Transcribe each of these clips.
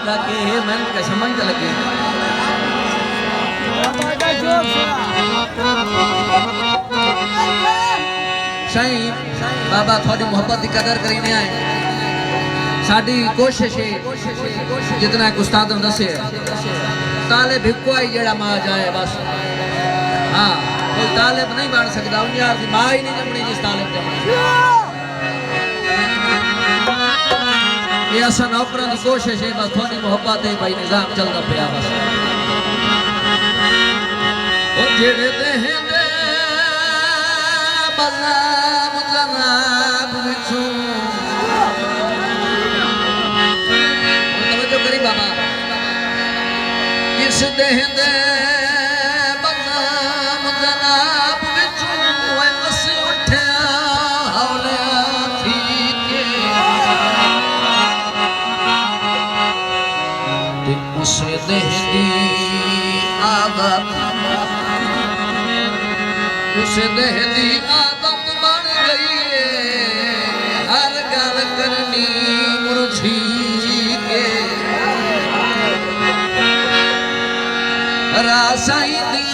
लगे मन का समझ लगे साईं बाबा थोड़ी मोहब्बत की कदर करीने आए साड़ी कोशिश है जितना एक उस्ताद ने दसे ताले भिक्को आई जेड़ा मां जाए बस हाँ कोई तालिब नहीं बन सकता उन यार की मां ही नहीं जमनी जिस तालिब जमनी ये असा नौकरां की कोशिश है बस थोड़ी मोहब्बत है भाई निजाम चलता पिया बस ओ जेड़े देहंदे बलाम जनाब विचों तवज्जो करी बाबा किस देहंदे बलाम जनाब विचों अस उठया हौला थी के ते उस देहंदी आदत उस देहदी आदत बन गई है हर गल करनी मुरझी के रासाई दी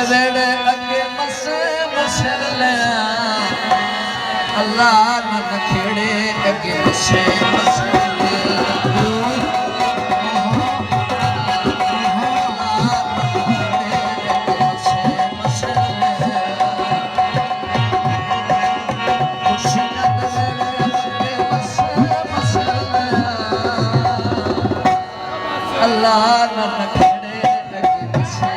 वेड़े अगे मसे मसल अल्लाह न खेड़े अगे मसे मसल अल्लाह न खेड़े अगे मसे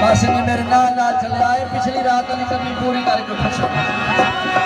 बस मेरे नाल चले आए पिछली रात वाली कमी पूरी करके खुश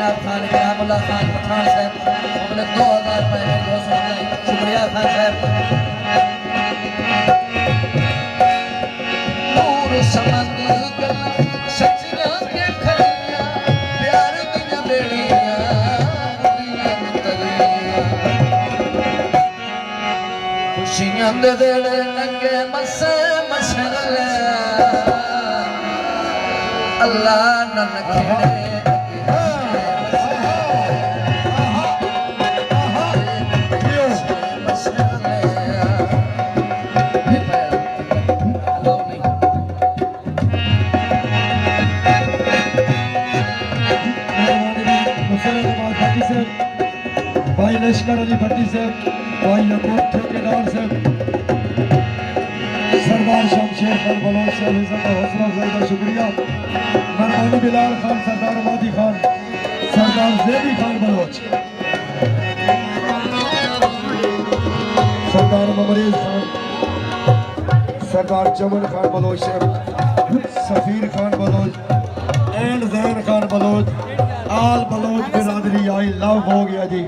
जनाब खान कलामुल्लाह खान पठान साहब हमने 2000 रुपए में 200 शुक्रिया खान साहब नूर समंद सचना के खलिया प्यार दी बेड़िया खुशियां दे वेले लंगे मसे मशले अल्लाह न नखेड़े भाई लश्कर अली भट्टी साहब, भाई यकूब ठेकेदार साहब, सरदार शमशेर खान बलोच साहब, इज्जत और हौसला अफजाई का शुक्रिया। मरदानी बिलाल खान, सरदार मादी खान, सरदार ज़ेबी खान बलोच, सरदार ममरीज खान, सरदार चमन खान बलोच साहब, सफीर खान बलोच एंड जैन खान बलोच, आल बलोच बिरादरी आई लव हो गया जी।